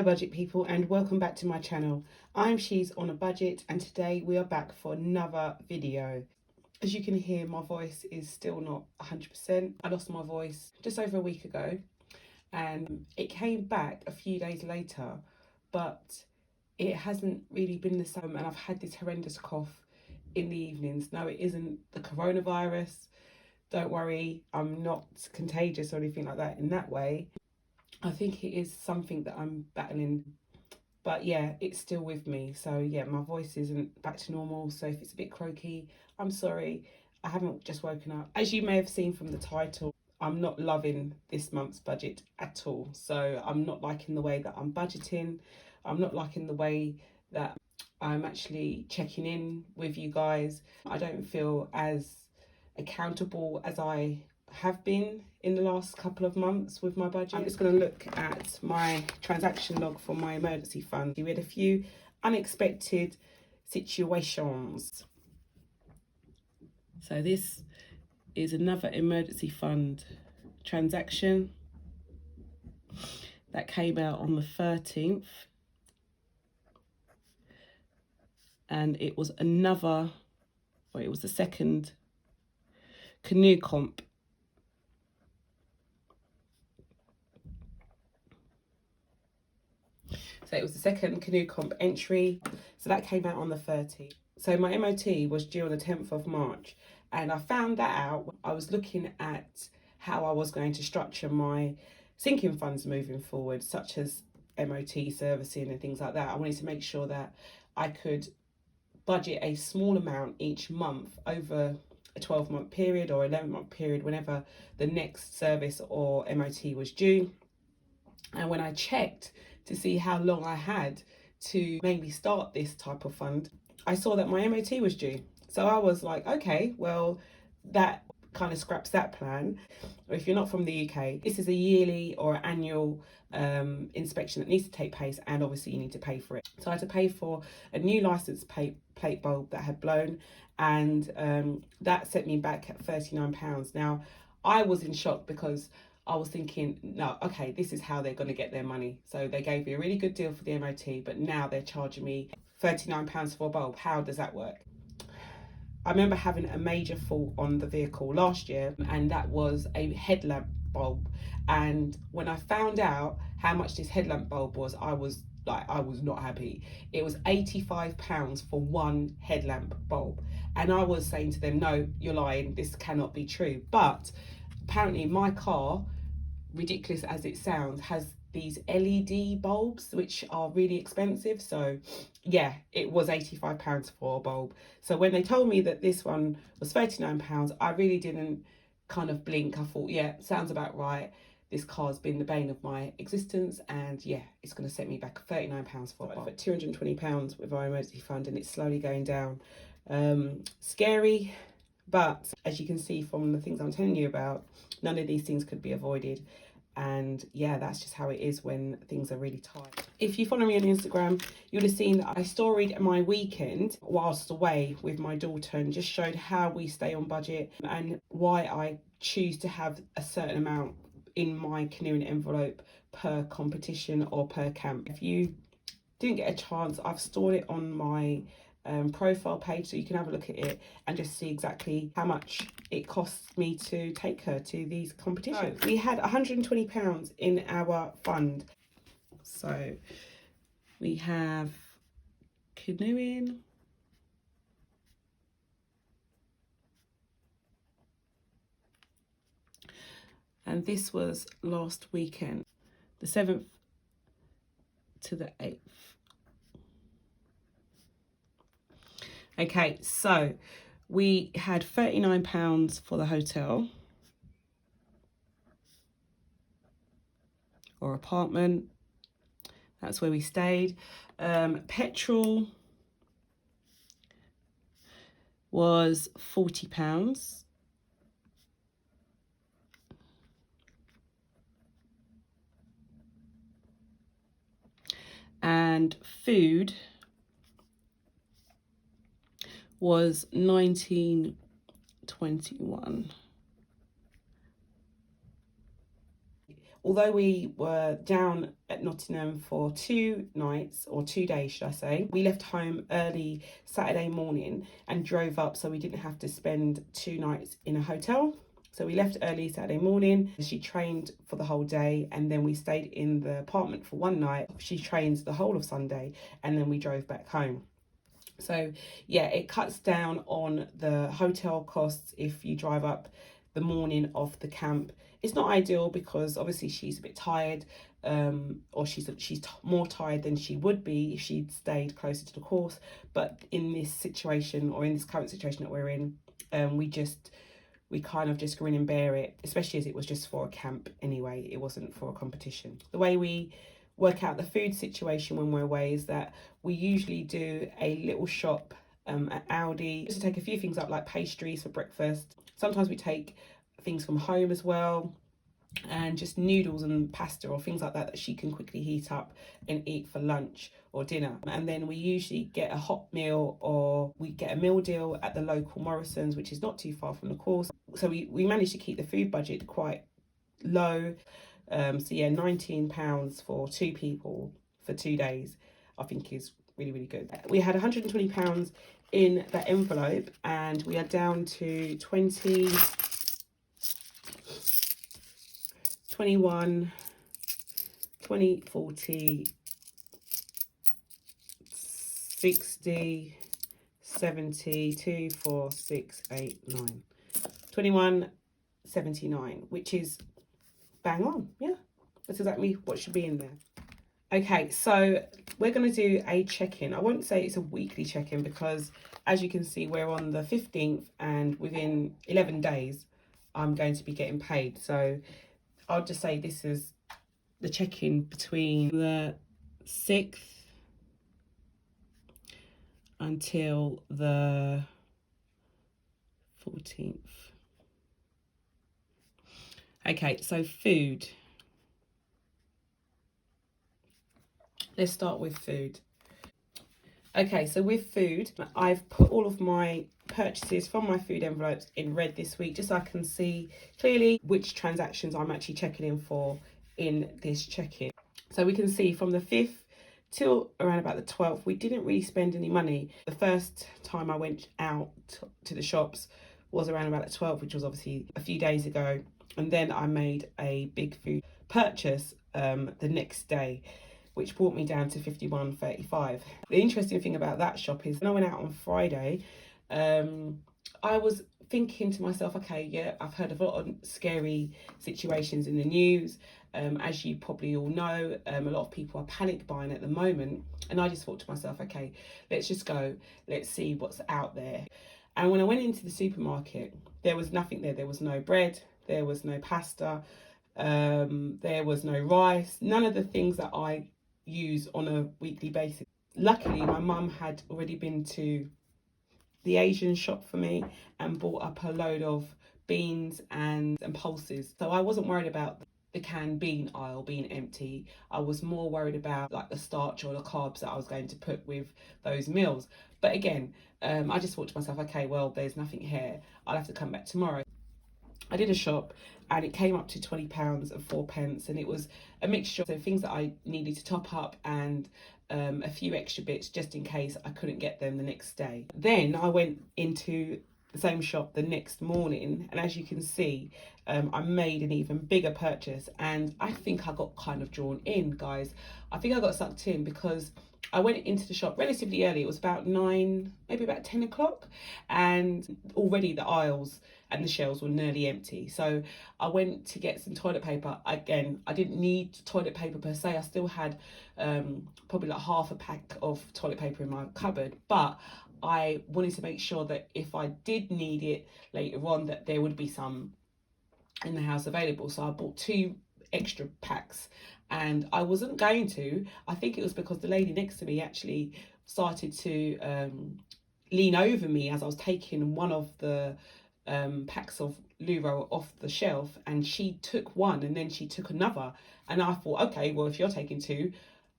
budget people, and welcome back to my channel. I'm She's on a Budget, and today we are back for another video. As you can hear, my voice is still not 100%. I lost my voice just over a week ago and it came back a few days later, but it hasn't really been the same, and I've had this horrendous cough in the evenings. No, it isn't the coronavirus. Don't worry, I'm not contagious or anything like that in that way. I think it is something that I'm battling, but yeah, it's still with me. So yeah, my voice isn't back to normal. So if it's a bit croaky, I'm sorry. I haven't just woken up. As you may have seen from the title, I'm not loving this month's budget at all. So I'm not liking the way that I'm budgeting. I'm not liking the way that I'm actually checking in with you guys. I don't feel as accountable as I have been in the last couple of months with my budget. I'm just going to look at my transaction log for my emergency fund. We had a few unexpected situations. So this is another emergency fund transaction that came out on the 13th. And it was the second canoe comp. So it was the second canoe comp entry. So that came out on the 30th. So my MOT was due on the 10th of March. And I found that out. I was looking at how I was going to structure my sinking funds moving forward, such as MOT servicing and things like that. I wanted to make sure that I could budget a small amount each month over a 12-month period or 11-month period, whenever the next service or MOT was due. And when I checked to see how long I had to maybe start this type of fund, I saw that my MOT was due. So I was like, okay, well, that kind of scraps that plan. If you're not from the UK, this is a yearly or annual inspection that needs to take place, and obviously you need to pay for it. So I had to pay for a new license plate bulb that had blown, and that set me back at £39. Now, I was in shock because I was thinking, no, okay, this is how they're going to get their money. So they gave me a really good deal for the MOT, but now they're charging me £39 for a bulb. How does that work? I remember having a major fault on the vehicle last year, and that was a headlamp bulb. And when I found out how much this headlamp bulb was, I was not happy. It was £85 for one headlamp bulb. And I was saying to them, no, you're lying, this cannot be true. But apparently my car, ridiculous as it sounds, has these LED bulbs which are really expensive. So yeah, it was £85 for a bulb. So when they told me that this one was £39, I really didn't kind of blink. I thought, yeah, sounds about right. This car's been the bane of my existence, and yeah, it's going to set me back £39 for a bulb. At £220 with our emergency fund, and it's slowly going down. Scary, but as you can see from the things I'm telling you about, none of these things could be avoided. And yeah, that's just how it is when things are really tight. If you follow me on Instagram, you'll have seen that I storied my weekend whilst away with my daughter and just showed how we stay on budget and why I choose to have a certain amount in my canoeing envelope per competition or per camp. If you didn't get a chance, I've stored it on my profile page, so you can have a look at it and just see exactly how much it costs me to take her to these competitions. So we had £120 in our fund. So we have canoeing, and this was last weekend, the 7th to the 8th. Okay, so we had £39 for the hotel or apartment. That's where we stayed. Petrol was £40. And food was £19.21. although we were down at Nottingham for 2 nights, or 2 days should I say, we left home early Saturday morning and drove up so we didn't have to spend 2 nights in a hotel. So we left early Saturday morning. She trained for the whole day, and then we stayed in the apartment for one night. She trains the whole of Sunday, and then we drove back home. So yeah, it cuts down on the hotel costs if you drive up the morning of the camp. It's not ideal because obviously she's a bit tired, or she's more tired than she would be if she'd stayed closer to the course. But in this situation, or in this current situation that we're in, we kind of just grin and bear it, especially as it was just for a camp anyway. It wasn't for a competition. The way we work out the food situation when we're away is that we usually do a little shop at Aldi just to take a few things up, like pastries for breakfast. Sometimes we take things from home as well, and just noodles and pasta or things like that that she can quickly heat up and eat for lunch or dinner. And then we usually get a hot meal, or we get a meal deal at the local Morrison's, which is not too far from the course. So we managed to keep the food budget quite low. So yeah, £19 for 2 people for 2 days, I think is really, really good. We had £120 in that envelope, and we are down to 20, 21, 20, 40, 60, 70, 2, 4, 6, 8, 9, 21, 79, which is bang on. Yeah, that's exactly what should be in there. Okay, so we're going to do a check-in. I won't say it's a weekly check-in because, as you can see, we're on the 15th, and within 11 days I'm going to be getting paid. So I'll just say this is the check-in between the 6th until the 14th. Okay, so food. Let's start with food. Okay, so with food, I've put all of my purchases from my food envelopes in red this week, just so I can see clearly which transactions I'm actually checking in for in this check-in. So we can see from the 5th till around about the 12th, we didn't really spend any money. The first time I went out to the shops was around about the 12th, which was obviously a few days ago. And then I made a big food purchase the next day, which brought me down to 51.35. The interesting thing about that shop is when I went out on Friday, I was thinking to myself, okay, yeah, I've heard of a lot of scary situations in the news. As you probably all know, a lot of people are panic buying at the moment. And I just thought to myself, okay, let's just go, let's see what's out there. And when I went into the supermarket, there was nothing there. There was no bread, there was no pasta, there was no rice, none of the things that I use on a weekly basis. Luckily, my mum had already been to the Asian shop for me and bought up a load of beans and pulses. So I wasn't worried about the canned bean aisle being empty. I was more worried about like the starch or the carbs that I was going to put with those meals. But again, I just thought to myself, okay, well, there's nothing here. I'll have to come back tomorrow. I did a shop and it came up to £20.04, and it was a mixture of things that I needed to top up and a few extra bits just in case I couldn't get them the next day. Then I went into the same shop the next morning, and as you can see, I made an even bigger purchase, and I think I got kind of drawn in, guys. I think I got sucked in because I went into the shop relatively early. It was about 9, maybe about 10 o'clock, and already the aisles and the shelves were nearly empty. So I went to get some toilet paper. Again, I didn't need toilet paper per se. I still had probably like half a pack of toilet paper in my cupboard, but I wanted to make sure that if I did need it later on, that there would be some in the house available. So I bought 2 extra packs, and I wasn't going to. I think it was because the lady next to me actually started to lean over me as I was taking one of the packs of Luro off the shelf, and she took one and then she took another, and I thought, okay, well, if you're taking 2,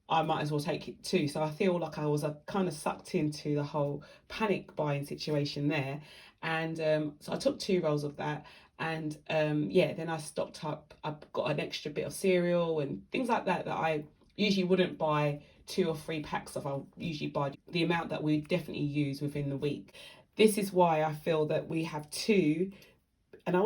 I might as well take it too. So I feel like I was kind of sucked into the whole panic buying situation there. And so I took 2 rolls of that, And yeah, then I stocked up. I've got an extra bit of cereal and things like that that I usually wouldn't buy 2 or 3 packs of. I'll usually buy the amount that we definitely use within the week. This is why I feel that we have two, and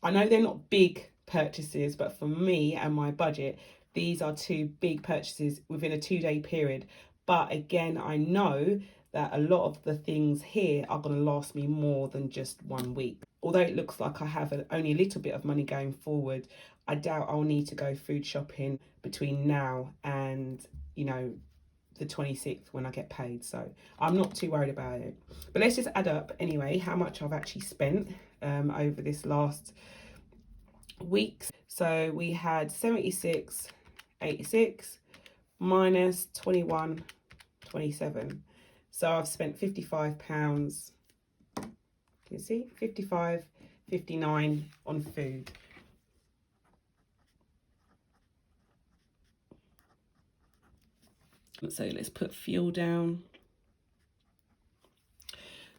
I know they're not big purchases, but for me and my budget, these are two big purchases within a 2 day period. But again, I know that a lot of the things here are going to last me more than just 1 week. Although it looks like I have only a little bit of money going forward, I doubt I'll need to go food shopping between now and, you know, the 26th when I get paid. So I'm not too worried about it. But let's just add up anyway how much I've actually spent over this last week. So we had 76.86 minus 21.27. So I've spent £55. You can see 55.59 on food. So let's put fuel down.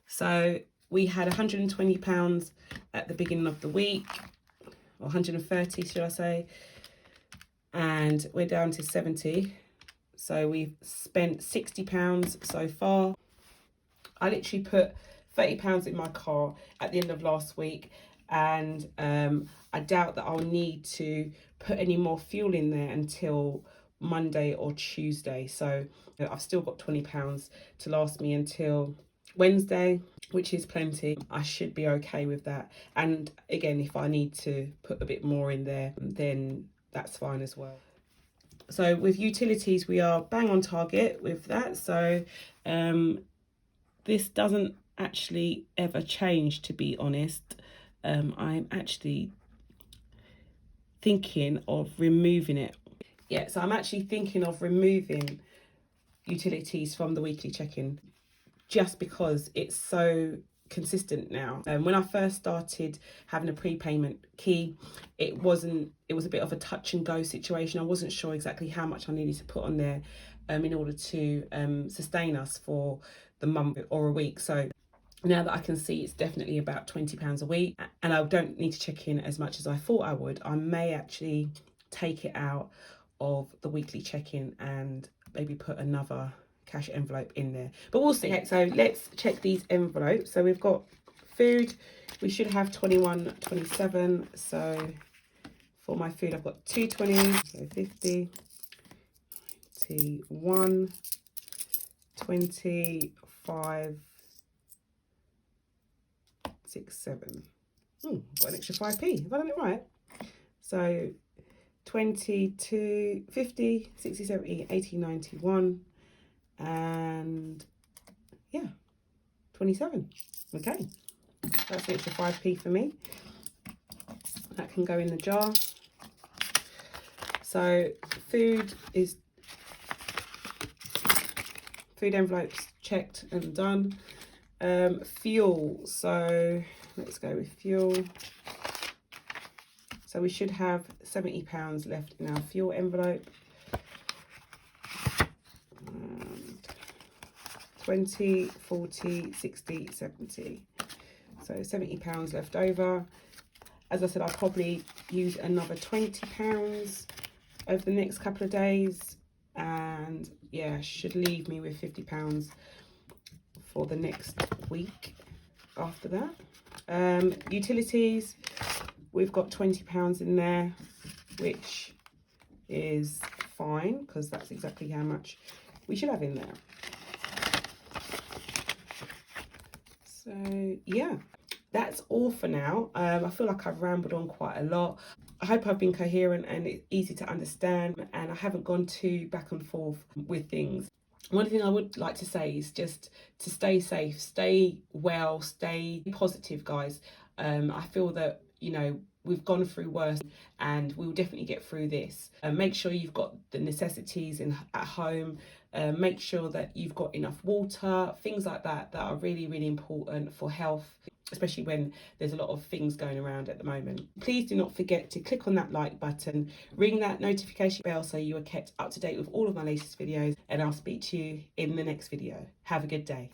So we had £120 at the beginning of the week, or 130 should I say, and we're down to 70. So we've spent £60 so far. I literally put £30 in my car at the end of last week, and I doubt that I'll need to put any more fuel in there until Monday or Tuesday. So I've still got £20 to last me until Wednesday, which is plenty. I should be okay with that. And again, if I need to put a bit more in there, then that's fine as well. So with utilities, we are bang on target with that. So this doesn't actually ever change, to be honest. I'm actually thinking of removing it. Yeah, so I'm actually thinking of removing utilities from the weekly check-in, just because it's so consistent now. When I first started having a prepayment key, it was a bit of a touch and go situation. I wasn't sure exactly how much I needed to put on there in order to sustain us for the month or a week. So now that I can see it's definitely about £20 a week, and I don't need to check in as much as I thought I would, I may actually take it out of the weekly check-in and maybe put another cash envelope in there, but we'll see. Okay, so let's check these envelopes. So we've got food, we should have 21.27. So for my food I've got 220, so 50, 91, 25, 67. Got an extra 5p. Have I done it right? So 22, 50, 60, 70, 80, 91, and yeah, 27. Okay, that's an extra 5p for me. That can go in the jar. So food envelopes checked and done. Fuel, so let's go with fuel. So we should have £70 left in our fuel envelope. 20, 40, 60, 70. So £70 left over. As I said, I'll probably use another £20 over the next couple of days. And yeah, should leave me with £50 for the next week after that. Utilities, we've got £20 in there, which is fine because that's exactly how much we should have in there. So yeah, that's all for now. I feel like I've rambled on quite a lot. I hope I've been coherent and it's easy to understand, and I haven't gone too back and forth with things. One thing I would like to say is just to stay safe, stay well, stay positive, guys. I feel that, you know, we've gone through worse and we'll definitely get through this. Make sure you've got the necessities at home. Make sure that you've got enough water, things like that are really, really important for health, especially when there's a lot of things going around at the moment. Please do not forget to click on that like button, ring that notification bell so you are kept up to date with all of my latest videos, and I'll speak to you in the next video. Have a good day.